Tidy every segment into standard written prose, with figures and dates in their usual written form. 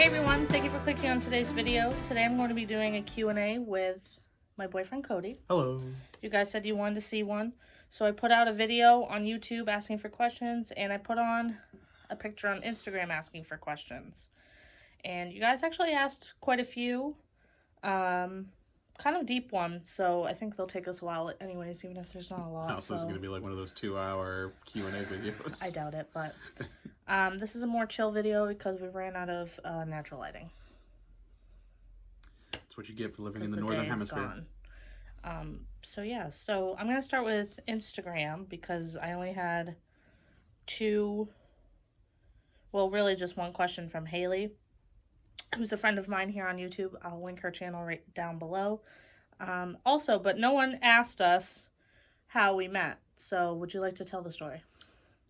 Hey everyone, thank you for clicking on today's video. Today I'm going to be doing a Q&A with my boyfriend Cody. Hello. You guys said you wanted to see one, so I put out a video on YouTube asking for questions, and I put on a picture on Instagram asking for questions. And you guys actually asked quite a few, kind of deep ones, so I think they'll take us a while anyways, even if there's not a lot. So this is going to be like one of those 2-hour Q&A videos. I doubt it, but this is a more chill video because we ran out of natural lighting. That's what you get for living in the Northern Hemisphere. So yeah, so I'm going to start with Instagram because I only had really just one question from Haley, who's a friend of mine here on YouTube. I'll link her channel right down below. But no one asked us how we met. So would you like to tell the story?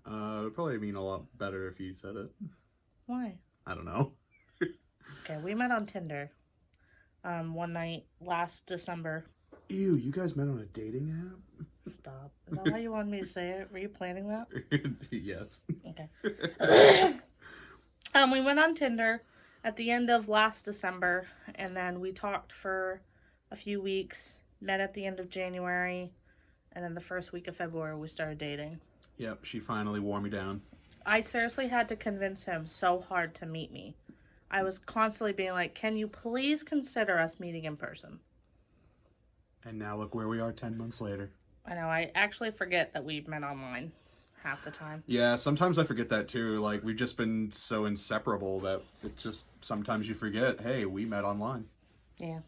It would probably mean a lot better if you said it. Why? I don't know. Okay, we met on Tinder one night last December. Ew, you guys met on a dating app? Stop. Is that how you wanted me to say it? Were you planning that? Yes. Okay. We went on Tinder at the end of last December, and then we talked for a few weeks, met at the end of January, and then the first week of February we started dating. Yep, she finally wore me down. I seriously had to convince him so hard to meet me. I was constantly being like, can you please consider us meeting in person? And now look where we are 10 months later. I know, I actually forget that we met online half the time. Yeah, sometimes I forget that too. Like, we've just been so inseparable that it just, sometimes you forget, hey, we met online. Yeah.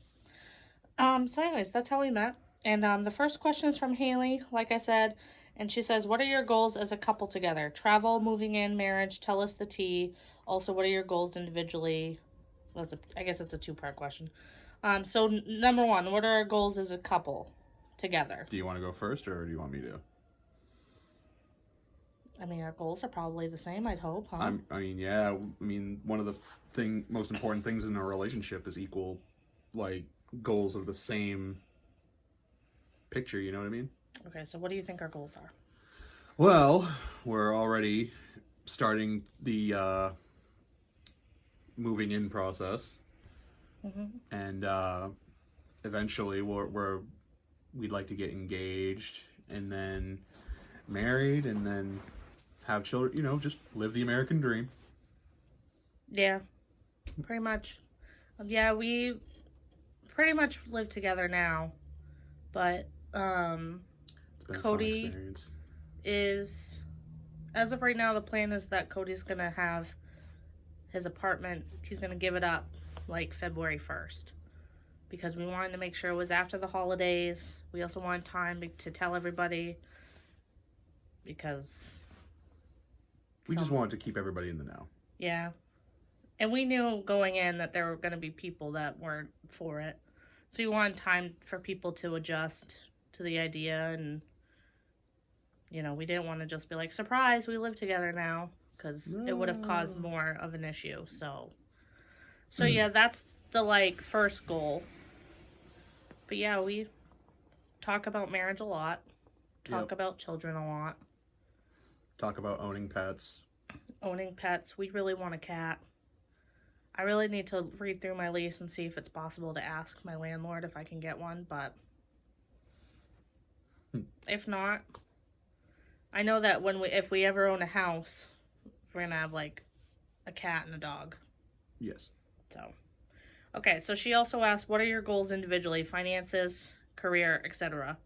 So anyways, that's how we met. And the first question is from Haley, like I said, and she says, what are your goals as a couple together? Travel, moving in, marriage, tell us the tea. Also, what are your goals individually? Well, I guess it's a two-part question. So number one, what are our goals as a couple together? Do you want to go first, or do you want me to? I mean, our goals are probably the same, I'd hope, huh? One of the most important things in a relationship is equal, like, goals of the same picture, you know what I mean? Okay, so what do you think our goals are? Well, we're already starting the moving in process. Mm-hmm. And eventually we'd like to get engaged and then married and then have children, you know, just live the American dream. Yeah, pretty much. Yeah, we pretty much live together now, but It's been Cody a fun experience. is, as of right now, the plan is that Cody's gonna have his apartment, he's gonna give it up like February 1st, because we wanted to make sure it was after the holidays. We also wanted time to tell everybody, because we just wanted to keep everybody in the know. Yeah. And we knew going in that there were going to be people that weren't for it. So we wanted time for people to adjust to the idea. And, you know, we didn't want to just be like, surprise, we live together now. Because it would have caused more of an issue. So yeah, that's the, first goal. But yeah, we talk about marriage a lot. Talk about children a lot. Talk about owning pets. Owning pets. We really want a cat. I really need to read through my lease and see if it's possible to ask my landlord if I can get one, but if not, I know that if we ever own a house, we're gonna have a cat and a dog. Yes. So, okay, so she also asked, what are your goals individually? Finances, career, etc.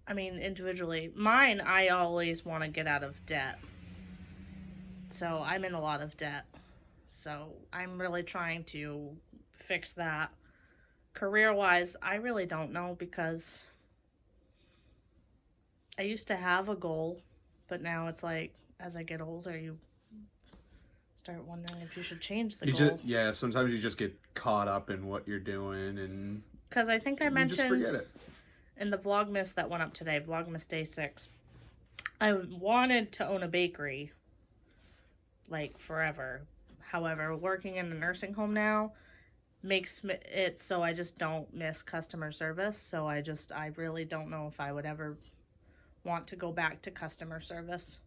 Individually, mine, I always want to get out of debt. So I'm in a lot of debt. So I'm really trying to fix that. Career-wise, I really don't know, because I used to have a goal, but now it's like, as I get older, you start wondering if you should change the goal. Sometimes you just get caught up in what you're doing, and because I think I mentioned just forget it. In the Vlogmas that went up today, Vlogmas Day 6, I wanted to own a bakery, forever. However, working in a nursing home now makes it so I just don't miss customer service. So I really don't know if I would ever want to go back to customer service.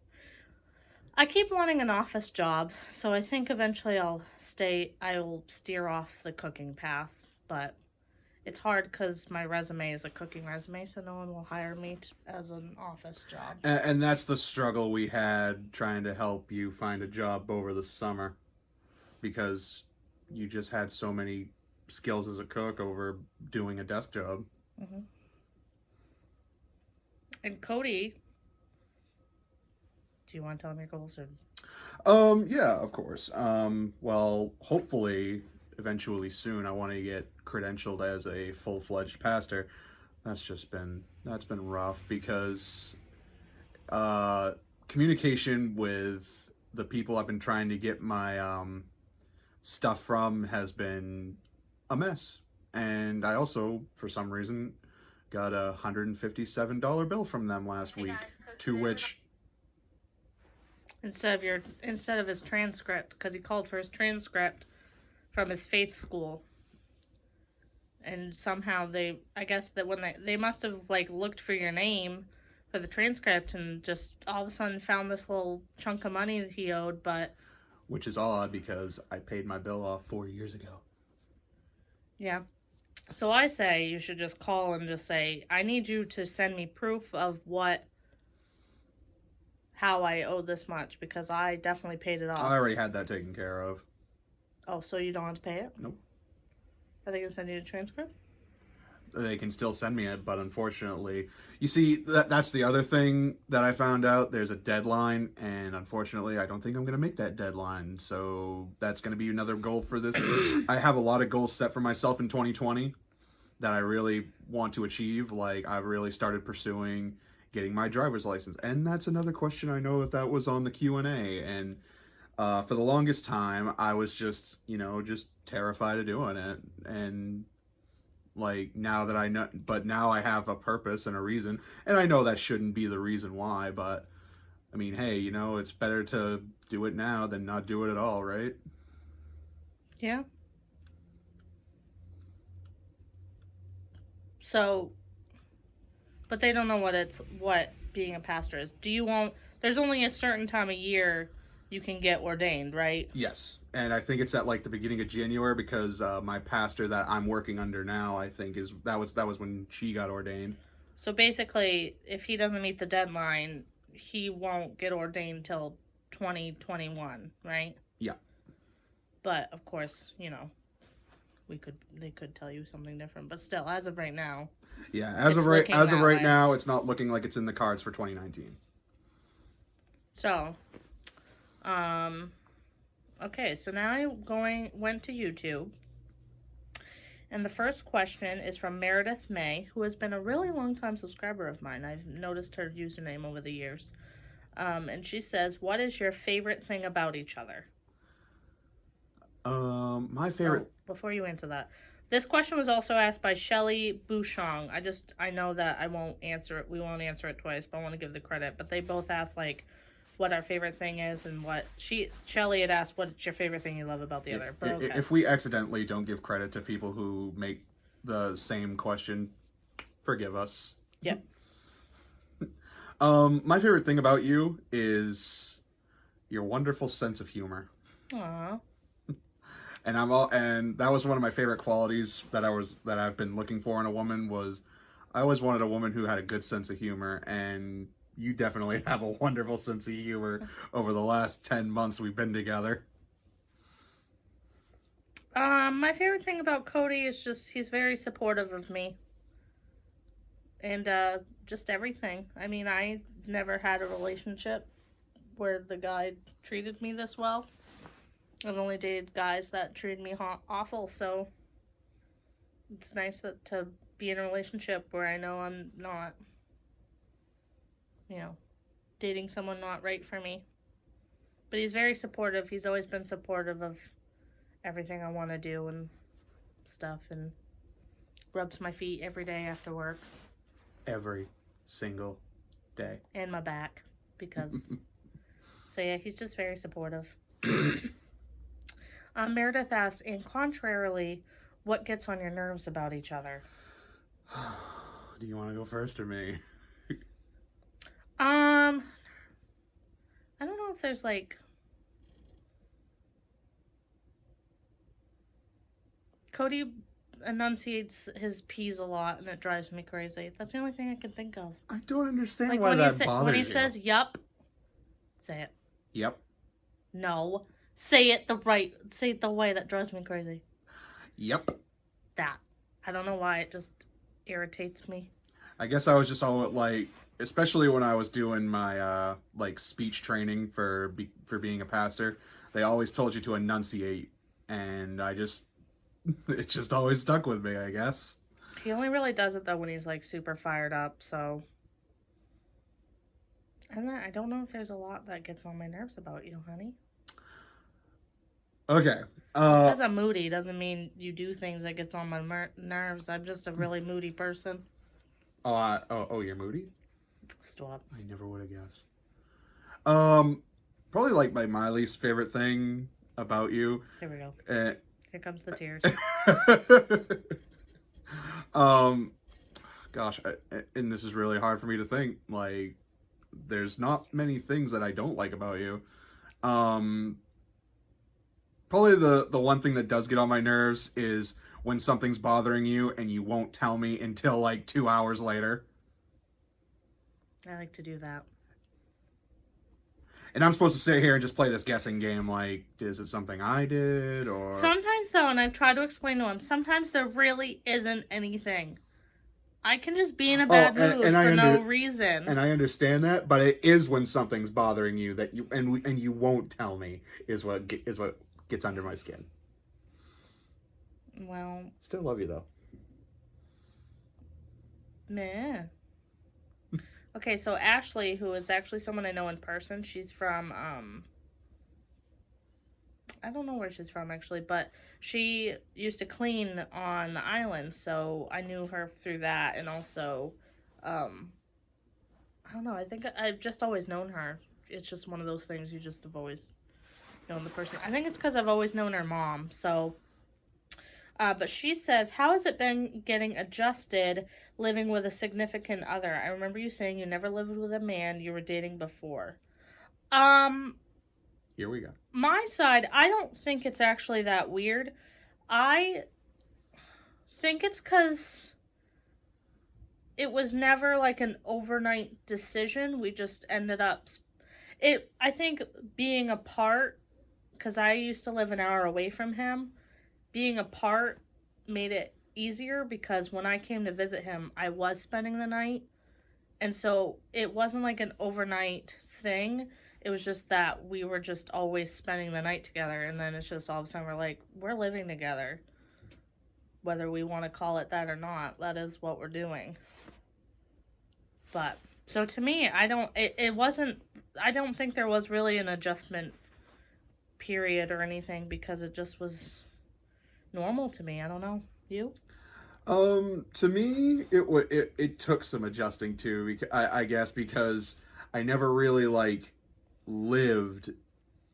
I keep wanting an office job, so I think eventually I'll steer off the cooking path, but it's hard because my resume is a cooking resume, so no one will hire me as an office job. And that's the struggle we had trying to help you find a job over the summer, because you just had so many skills as a cook over doing a desk job. Hmm. And Cody, do you want to tell him your goals? Or... Yeah, of course. Well, hopefully, eventually soon, I want to get credentialed as a full-fledged pastor. That's been rough because uh, communication with the people I've been trying to get my stuff from has been a mess. And I also, for some reason, got a $157 bill from them last week, to which instead of his transcript, because he called for his transcript from his faith school, and somehow I guess that when they must have like looked for your name for the transcript and just all of a sudden found this little chunk of money that he owed, but which is odd because I paid my bill off 4 years ago. yeah. So I say you should just call and just say, I need you to send me proof of how I owe this much, because I definitely paid it off. I already had that taken care of. Oh, so you don't have to pay it? Nope. Are they going to send you the transcript? They can still send me it, but unfortunately, you see, that's the other thing that I found out. There's a deadline, and unfortunately, I don't think I'm going to make that deadline. So that's going to be another goal for this. I have a lot of goals set for myself in 2020 that I really want to achieve. Like, I've really started pursuing getting my driver's license, and that's another question. I know that was on the Q&A, and for the longest time, I was just terrified of doing it, and like now that I know, but now I have a purpose and a reason, and I know that shouldn't be the reason why, but I mean, hey, it's better to do it now than not do it at all, right? Yeah. So, but they don't know what being a pastor is. There's only a certain time of year you can get ordained, right? Yes, and I think it's at like the beginning of January, because my pastor that I'm working under now, I think that was when she got ordained. So basically, if he doesn't meet the deadline, he won't get ordained till 2021, right? Yeah. But of course, they could tell you something different, but still, as of right now. Yeah, as of right now, it's not looking like it's in the cards for 2019. So, okay, so now I went to YouTube, and the first question is from Meredith May, who has been a really long time subscriber of mine. I've noticed her username over the years, and she says, "What is your favorite thing about each other?" My favorite. Oh, before you answer that, this question was also asked by Shelly Bouchong. I know that I won't answer it. We won't answer it twice, but I want to give the credit. But they both asked what our favorite thing is, and Shelly had asked, what's your favorite thing you love about the other? But okay. If we accidentally don't give credit to people who make the same question, forgive us. Yep. My favorite thing about you is your wonderful sense of humor. Aww. And that was one of my favorite qualities that I've been looking for in a woman. Was I always wanted a woman who had a good sense of humor, and you definitely have a wonderful sense of humor over the last 10 months we've been together. My favorite thing about Cody is just he's very supportive of me. And just everything. I mean, I never had a relationship where the guy treated me this well. I've only dated guys that treated me awful, so it's nice to be in a relationship where I know I'm not, dating someone not right for me. But he's very supportive. He's always been supportive of everything I want to do and stuff, and rubs my feet every day after work. Every single day. And my back, because... So yeah, he's just very supportive. Meredith asks, and contrarily, what gets on your nerves about each other? Do you want to go first or me? I don't know if there's like Cody enunciates his P's a lot, and it drives me crazy. That's the only thing I can think of. I don't understand Like why when you that say bothers when he you. says "yup," say it. Yep. No, say it Say it the way that drives me crazy. Yep. That. I don't know why it just irritates me. I guess I was just all like, especially when I was doing my like speech training for being a pastor. They always told you to enunciate, and I just it just always stuck with me, I guess. He only really does it though when he's like super fired up. So I don't know if there's a lot that gets on my nerves about you, honey. Okay. Just because I'm moody doesn't mean you do things that gets on my nerves. I'm just a really moody person. Oh, you're moody? Stop. I never would have guessed. Probably like my least favorite thing about you. Here we go. Here comes the tears. um, gosh, and this is really hard for me to think. Like, there's not many things that I don't like about you. Probably the one thing that does get on my nerves is when something's bothering you and you won't tell me until like 2 hours later. I like to do that. And I'm supposed to sit here and just play this guessing game like, is it something I did or... Sometimes though, and I've tried to explain to him, sometimes there really isn't anything. I can just be in a bad mood for no reason. And I understand that, but it is when something's bothering you that you and you won't tell me is what gets under my skin. Well, still love you though. Meh. Okay, so Ashley, who is actually someone I know in person, she's from I don't know where she's from actually, but she used to clean on the island, so I knew her through that. And also I don't know, I think I've just always known her. It's just one of those things, you just have always known the person. I think it's because I've always known her mom. So but she says, how has it been getting adjusted living with a significant other? I remember you saying you never lived with a man you were dating before. Here we go. My side, I don't think it's actually that weird. I think it's because it was never like an overnight decision. We just ended up... I think being apart, because I used to live an hour away from him, being apart made it easier because when I came to visit him, I was spending the night. And so it wasn't like an overnight thing. It was just that we were just always spending the night together. And then it's just all of a sudden we're like, we're living together. Whether we want to call it that or not, that is what we're doing. But, so to me, I don't think there was really an adjustment period or anything because it just was normal to me. I don't know. You? To me, it took some adjusting too. I guess because I never really like lived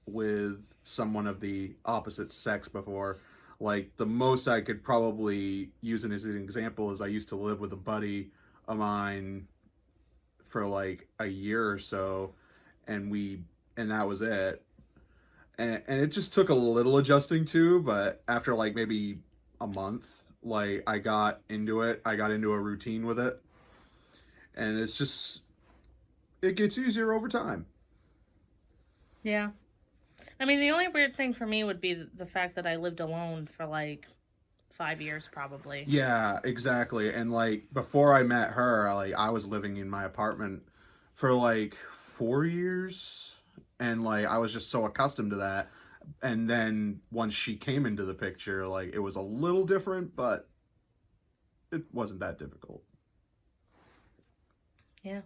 with someone of the opposite sex before. Like the most I could probably use it as an example is I used to live with a buddy of mine for like a year or so, and that was it. And it just took a little adjusting too, but after like maybe a month, like I got into it. I got into a routine with it. And it gets easier over time. Yeah. I mean, the only weird thing for me would be the fact that I lived alone for like 5 years probably. Yeah, exactly. And like before I met her, I was living in my apartment for like 4 years, and like I was just so accustomed to that. And then once she came into the picture, like it was a little different, but it wasn't that difficult. Yeah.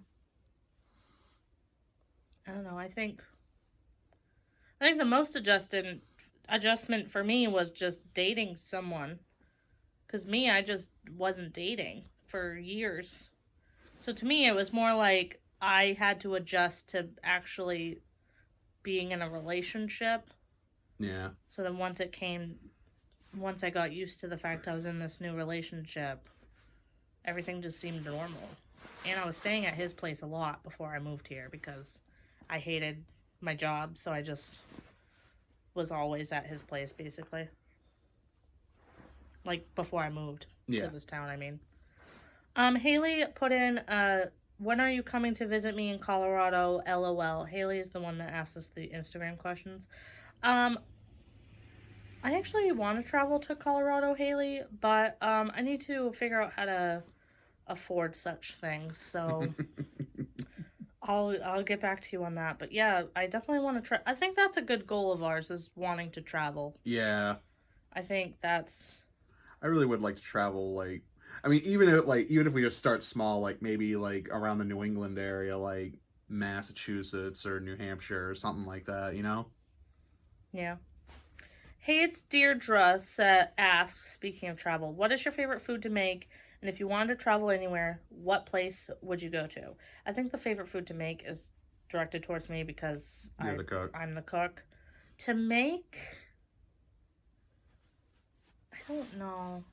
I don't know. I think the most adjustment for me was just dating someone. Because me, I just wasn't dating for years. So to me, it was more like I had to adjust to actually being in a relationship. Yeah. So then once I got used to the fact I was in this new relationship, everything just seemed normal. And I was staying at his place a lot before I moved here because I hated my job, so I just was always at his place basically. Like before I moved to Yeah. this town, I mean. Haley put in when are you coming to visit me in Colorado? LOL. Haley is the one that asked us the Instagram questions. Um I actually want to travel to Colorado, Haley, but I need to figure out how to afford such things. So I'll get back to you on that. But yeah, I definitely want to try. I think that's a good goal of ours is wanting to travel. Yeah. I think that's I really would like to travel. Like, I mean, even if we just start small, like maybe like around the New England area, like Massachusetts or New Hampshire or something like that. You know. yeah. Hey, it's Deirdre asks, speaking of travel, what is your favorite food to make? And if you wanted to travel anywhere, what place would you go to? I think the favorite food to make is directed towards me because You're the cook. I'm the cook. To make, I don't know.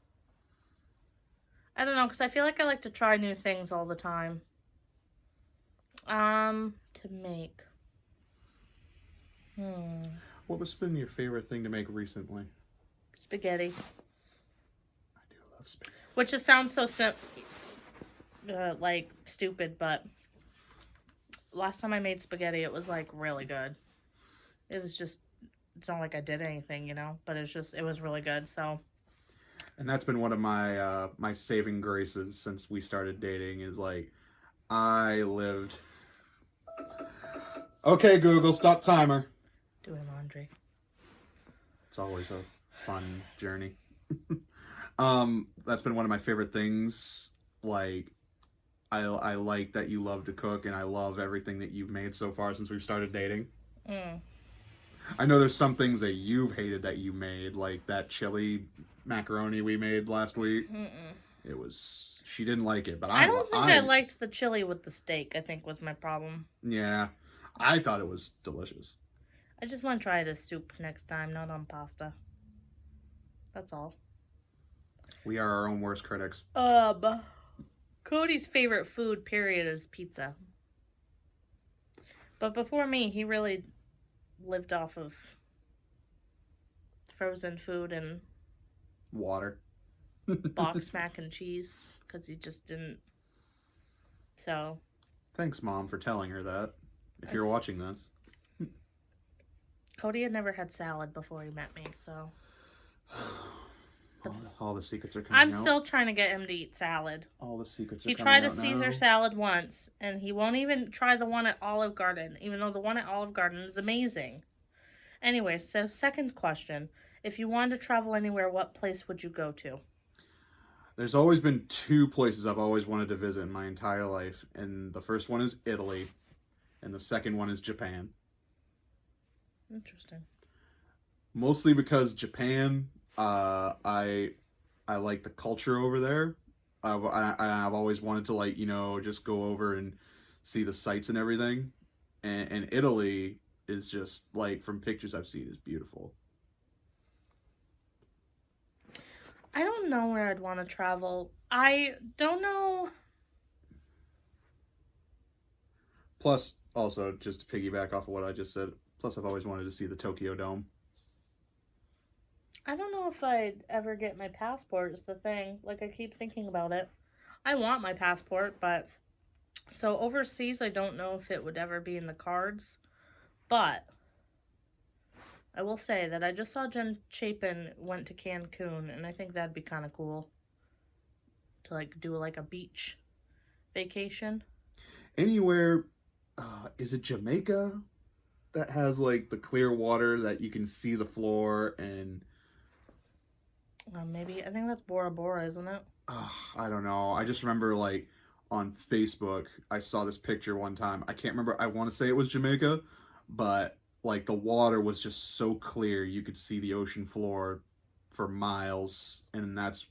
I don't know because I feel like I like to try new things all the time. To make. What was been your favorite thing to make recently? Spaghetti. I do love spaghetti. Which just sounds so like stupid, but last time I made spaghetti, it was like really good. It was just, it's not like I did anything, you know, but it was really good. So, And that's been one of my my saving graces since we started dating. Is like I lived. Okay, Google, stop timer. doing laundry. It's always a fun journey. That's been one of my favorite things. Like, I like that you love to cook, and I love everything that you've made so far since we've started dating. I know there's some things that you've hated that you made, like that chili macaroni we made last week. It was she didn't like it, but I don't think I liked the chili with the steak. I think was my problem. Yeah, I thought it was delicious. I just want to try the soup next time, not on pasta. That's all. We are our own worst critics. Cody's favorite food, period, is pizza. But before me, he really lived off of frozen food and Water. box mac and cheese because he just didn't. So. Thanks, Mom, for telling her that. If you're watching this. Cody had never had salad before he met me, so. All the secrets are coming out. I'm still trying to get him to eat salad. All the secrets are He coming out. tried a Caesar salad once, and he won't even try the one at Olive Garden, even though the one at Olive Garden is amazing. Anyway, so second question. If you wanted to travel anywhere, what place would you go to? There's always been two places I've always wanted to visit in my entire life, and the first one is Italy, and the second one is Japan. Interesting. Mostly because Japan, I like the culture over there. I've always wanted to, like, you know, just go over and see the sights and everything. And Italy is just, like, from pictures I've seen, is beautiful. I don't know where I'd want to travel. I don't know. Plus, also, just to piggyback off of what I just said, plus I've always wanted to see the Tokyo Dome. I don't know if I'd ever get my passport is the thing. Like, I keep thinking about it. I want my passport, but... So, overseas, I don't know if it would ever be in the cards. But... I will say that I just saw Jen Chapin went to Cancun, and I think that'd be kind of cool. To, like, do, like, a beach vacation. Anywhere... is it Jamaica? That has, like, the clear water that you can see the floor and... Maybe. I think that's Bora Bora, isn't it? I don't know. I just remember, like, on Facebook, I saw this picture one time. I can't remember. I want to say it was Jamaica, but, like, the water was just so clear. You could see the ocean floor for miles, and that's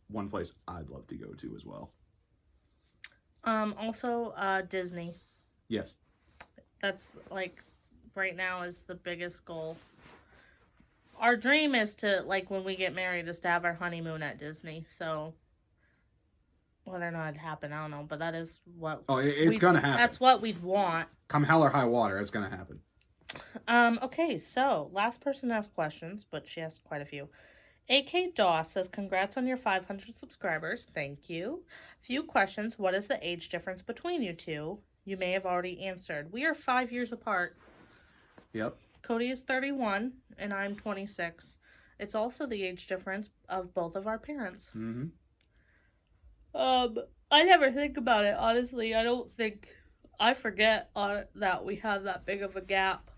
one place I'd love to go to as well. Also, Disney. Yes. That's, like, right now is the biggest goal. Our dream is to, like, when we get married, is to have our honeymoon at Disney. So, whether or not it happen, I don't know. But that is what... Oh, it's going to happen. That's what we'd want. Come hell or high water, it's going to happen. Okay, so last person asked questions, but she asked quite a few. AK Doss says, congrats on your 500 subscribers. Thank you. Few questions. What is the age difference between you two? You may have already answered. We are 5 years apart. Yep. Cody is 31 and I'm 26. It's also the age difference of both of our parents. Mm-hmm. I never think about it, honestly. I don't think I forget that we have that big of a gap.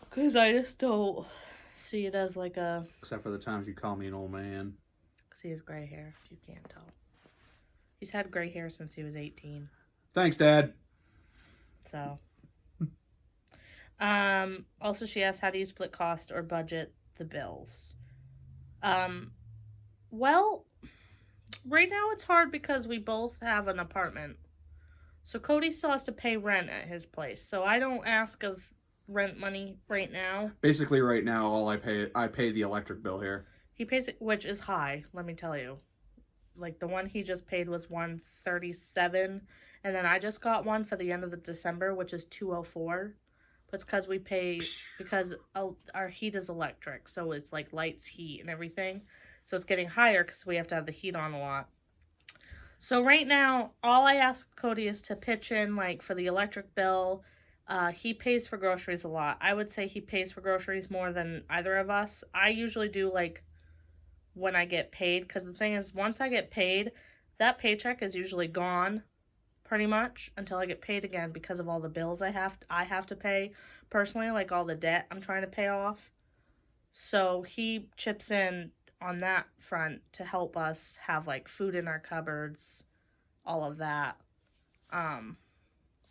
Because I just don't see it as like a. Except for the times you call me an old man. See his gray hair, if you can't tell. He's had gray hair since he was 18. Thanks, Dad. So. Also, she asked, how do you split cost or budget the bills? Well, right now it's hard because we both have an apartment. So Cody still has to pay rent at his place. So I don't ask of rent money right now. Basically, right now, I pay the electric bill here. He pays it, which is high, let me tell you. Like the one he just paid was $137, and then I just got one for the end of the December, which is $204. But it's because we pay because our heat is electric, so it's like lights, heat, and everything. So it's getting higher because we have to have the heat on a lot. So right now, all I ask Cody is to pitch in like for the electric bill. He pays for groceries a lot. I would say he pays for groceries more than either of us. I usually do like when I get paid, because the thing is, once I get paid, that paycheck is usually gone pretty much until I get paid again because of all the bills I have to pay personally, like all the debt I'm trying to pay off. So he chips in on that front to help us have like food in our cupboards, all of that.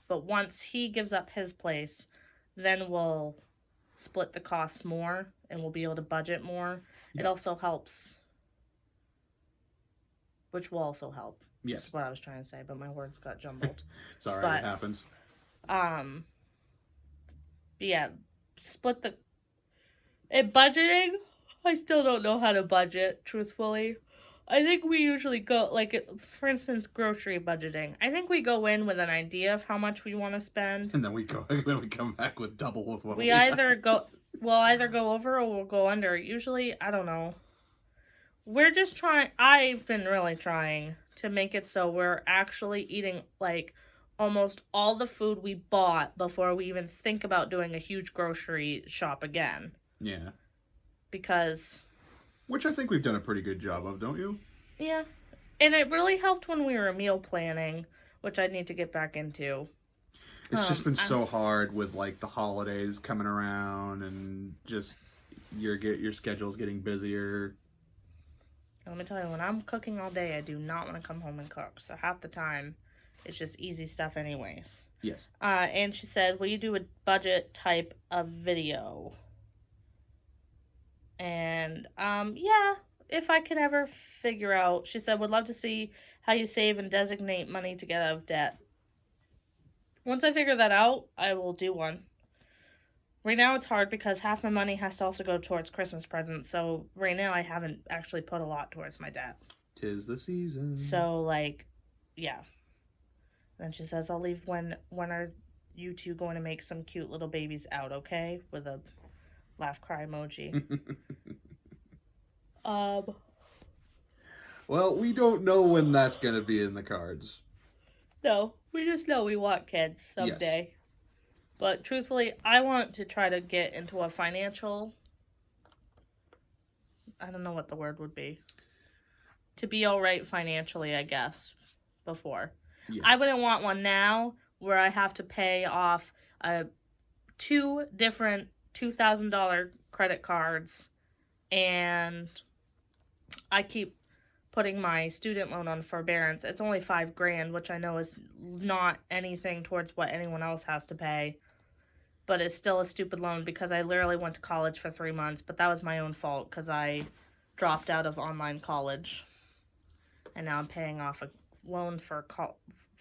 But once he gives up his place, then we'll split the cost more and we'll be able to budget more. Yeah. It also helps, which will also help. Yes. That's what I was trying to say, but my words got jumbled. It's all right, it happens. Yeah, split the. Budgeting, I still don't know how to budget, truthfully. I think we usually go, like, for instance, grocery budgeting. I think we go in with an idea of how much we want to spend. And then we come back with double of what we either go. We'll either go over or we'll go under. Usually, I don't know. We're just trying. I've been really trying to make it so we're actually eating, like, almost all the food we bought before we even think about doing a huge grocery shop again. Yeah. Because. Which I think we've done a pretty good job of, don't you? Yeah. And it really helped when we were meal planning, which I need to get back into. It's just been so hard with, like, the holidays coming around and just your schedule's getting busier. Let me tell you, when I'm cooking all day, I do not want to come home and cook. So half the time, it's just easy stuff anyways. Yes. And she said, will you do a budget type of video? And, yeah, if I can ever figure out, she said, would love to see how you save and designate money to get out of debt. Once I figure that out, I will do one. Right now it's hard because half my money has to also go towards Christmas presents. So right now I haven't actually put a lot towards my debt. 'Tis the season. So, like, yeah. Then she says, I'll leave when are you two going to make some cute little babies out, okay? With a laugh cry emoji. Well, we don't know when that's going to be in the cards. No, we just know we want kids someday. Yes. But truthfully, I want to try to get into a financial... I don't know what the word would be. To be all right financially, I guess, before. Yeah. I wouldn't want one now where I have to pay off 2 different $2,000 credit cards, and I keep putting my student loan on forbearance. It's only $5,000, which I know is not anything towards what anyone else has to pay, but it's still a stupid loan because I literally went to college for 3 months, but that was my own fault because I dropped out of online college, and now I'm paying off a loan for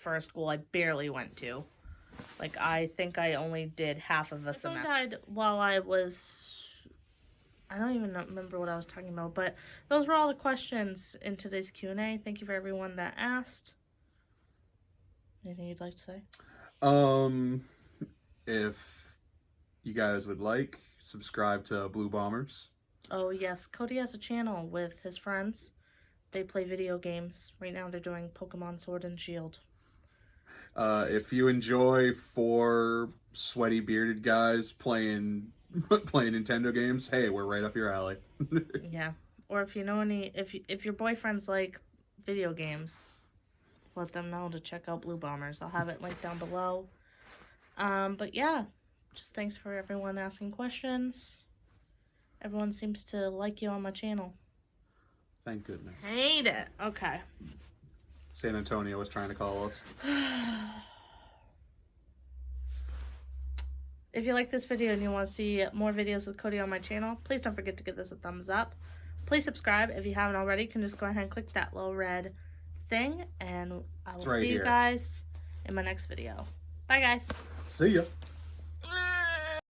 a school I barely went to. Like, I think I only did half of a semester. I died while I was... I don't even remember what I was talking about, but those were all the questions in today's Q&A. Thank you for everyone that asked. Anything you'd like to say? If you guys would like, subscribe to Blue Bombers. Oh, yes. Cody has a channel with his friends. They play video games. Right now they're doing Pokemon Sword and Shield. If you enjoy four sweaty bearded guys playing Nintendo games, hey, we're right up your alley. Yeah. Or if you know any, if your boyfriends like video games, let them know to check out Blue Bombers. I'll have it linked down below. But yeah, just thanks for everyone asking questions. Everyone seems to like you on my channel. Thank goodness. Hate it. Okay. San Antonio was trying to call us. If you like this video and you want to see more videos with Cody on my channel, please don't forget to give this a thumbs up. Please subscribe if you haven't already. You can just go ahead and click that little red thing, and I will see you guys in my next video. Bye, guys. See ya.